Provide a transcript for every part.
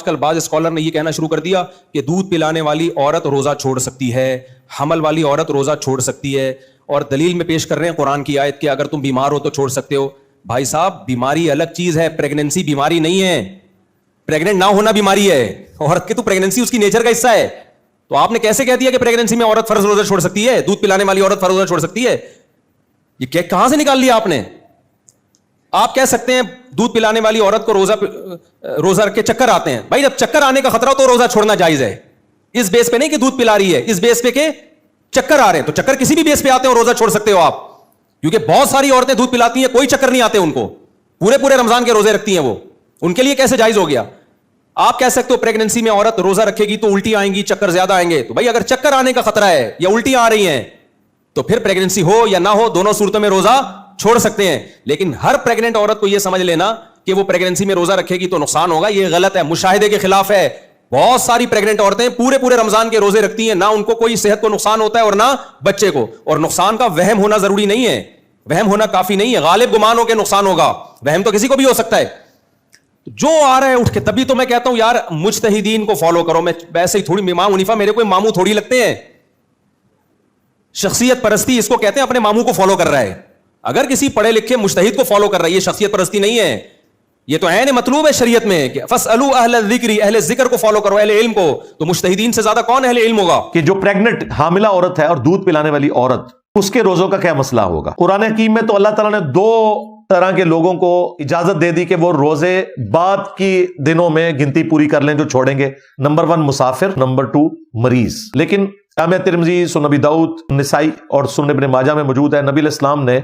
کل بعض اسکالر نے یہ کہنا شروع کر دیا کہ دودھ پلانے والی عورت روزہ چھوڑ سکتی ہے، حمل والی عورت روزہ چھوڑ سکتی ہے، اور دلیل میں پیش کر رہے ہیں قرآن کی آیت کہ اگر تم بیمار ہو تو چھوڑ سکتے ہو۔ بھائی صاحب، بیماری الگ چیز ہے، پریگننسی بیماری نہیں ہے، پریگننٹ نہ ہونا بیماری ہے، عورت کی تو پریگننسی اس کی نیچر کا حصہ ہے۔ تو آپ نے کیسے کہہ دیا کہ پریگننسی میں عورت فرض روزہ چھوڑ سکتی ہے، دودھ پلانے والی عورت فرض روزہ چھوڑ سکتی ہے؟ یہ کہاں سے نکال لیا آپ نے؟ آپ کہہ سکتے ہیں دودھ پلانے والی عورت کو روزہ رکھ کے چکر آتے ہیں، بھائی جب چکر آنے کا خطرہ ہو تو روزہ چھوڑنا جائز ہے، اس بیس پہ نہیں کہ دودھ پلا رہی ہے، اس بیس پہ کہ چکر آ رہے ہیں، تو چکر کسی بھی بیس پہ آتے ہیں روزہ چھوڑ سکتے ہو آپ، کیونکہ بہت ساری عورتیں دودھ پلاتی ہیں کوئی چکر نہیں آتے ان کو، پورے رمضان کے روزے رکھتی ہیں وہ، ان کے لیے کیسے جائز ہو گیا؟ آپ کہہ سکتے ہو پریگننسی میں عورت روزہ رکھے گی تو الٹی آئیں گی، چکر زیادہ آئیں گے، تو بھائی اگر چکر آنے کا خطرہ ہے یا الٹی آ رہی ہیں تو پھر پریگننسی ہو یا نہ ہو دونوں صورتوں میں روزہ چھوڑ سکتے ہیں۔ لیکن ہر پریگننٹ عورت کو یہ سمجھ لینا کہ وہ پریگننسی میں روزہ رکھے گی تو نقصان ہوگا، یہ غلط ہے، مشاہدے کے خلاف ہے۔ بہت ساری پریگننٹ عورتیں پورے رمضان کے روزے رکھتی ہیں، نہ ان کو کوئی صحت کو نقصان ہوتا ہے اور نہ بچے کو، اور نقصان کا وہم ہونا ضروری نہیں ہے، وہم ہونا کافی نہیں ہے، غالب گمان ہو کے نقصان ہوگا، وہم تو کسی کو بھی ہو سکتا ہے۔ جو آ رہا ہے اٹھ کے، تبھی تو میں کہتا ہوں یار مجتہدین کو فالو کرو۔ میں ویسے ہی تھوڑی امام حنیفہ میرے کوئی ماموں تھوڑی لگتے ہیں، شخصیت پرستی اس کو کہتے ہیں، اپنے ماموں کو فالو کر رہا ہے۔ اگر کسی پڑھے لکھے مجتہد کو فالو کر رہا ہے، یہ شخصیت پرستی نہیں ہے، یہ تو عین مطلوب ہے شریعت میں کہ فاسألوا اہل الذکر، اہل ذکر کو فالو کرو، اہل علم کو۔ تو مجتہدین سے زیادہ کون اہل علم ہوگا؟ کہ جو پریگننٹ حاملہ عورت ہے اور دودھ پلانے والی عورت، اس کے روزوں کا کیا مسئلہ ہوگا؟ قرآن حکیم میں تو اللہ تعالیٰ نے دو طرح کے لوگوں کو اجازت دے دی کہ وہ روزے بعد کی دنوں میں گنتی پوری کر لیں جو چھوڑیں گے۔ نمبر 1 مسافر، نمبر 2 مریض۔ لیکن جامع ترمذی، سنن ابی داؤد، نسائی اور سنن ابن ماجہ میں موجود ہے، نبی علیہ السلام نے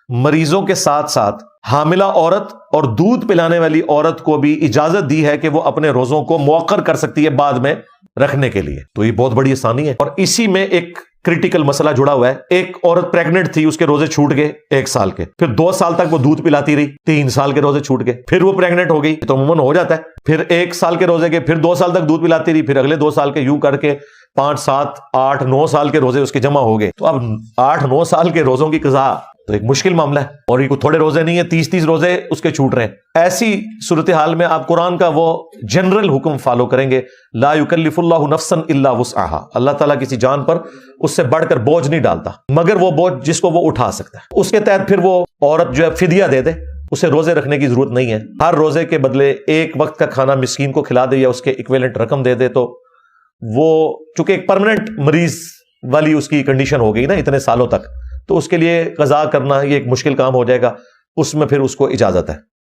مریضوں کے ساتھ ساتھ حاملہ عورت اور دودھ پلانے والی عورت کو بھی اجازت دی ہے کہ وہ اپنے روزوں کو مؤخر کر سکتی ہے بعد میں رکھنے کے لیے۔ تو یہ بہت بڑی آسانی ہے، اور اسی میں ایک کریٹیکل مسئلہ جڑا ہوا ہے۔ ایک عورت پریگننٹ تھی، اس کے روزے چھوٹ گئے 1 سال کے، پھر 2 سال تک وہ دودھ پلاتی رہی، 3 سال کے روزے چھوٹ گئے، پھر وہ پریگننٹ ہو گئی، تو عموماً ہو جاتا ہے، پھر 1 سال کے روزے کے، پھر 2 سال تک دودھ پلاتی رہی، پھر اگلے 2 سال کے، یوں کر کے 5 7 8 9 سال کے روزے اس کے جمع ہو گئے۔ تو اب 8 9 سال کے روزوں کی قضا تو ایک مشکل معاملہ ہے، اور یہ کوئی تھوڑے روزے نہیں ہے، 30 روزے اس کے چھوٹ رہے ہیں۔ ایسی صورتحال میں آپ قرآن کا وہ جنرل حکم فالو کریں گے، لا یکلف اللہ نفسا الا وسعها، اللہ تعالیٰ کسی جان پر اس سے بڑھ کر بوجھ نہیں ڈالتا مگر وہ بوجھ جس کو وہ اٹھا سکتا ہے۔ اس کے تحت پھر وہ عورت جو ہے فدیہ دے دے، اسے روزے رکھنے کی ضرورت نہیں ہے، ہر روزے کے بدلے 1 وقت کا کھانا مسکین کو کھلا دے یا اس کے ایکویلنٹ رقم دے دے، تو وہ چونکہ ایک پرماننٹ مریض والی اس کی کنڈیشن ہو گئی نا اتنے سالوں تک، تو اس کے لیے قضا کرنا یہ ایک مشکل کام ہو جائے گا، اس میں پھر اس کو اجازت ہے۔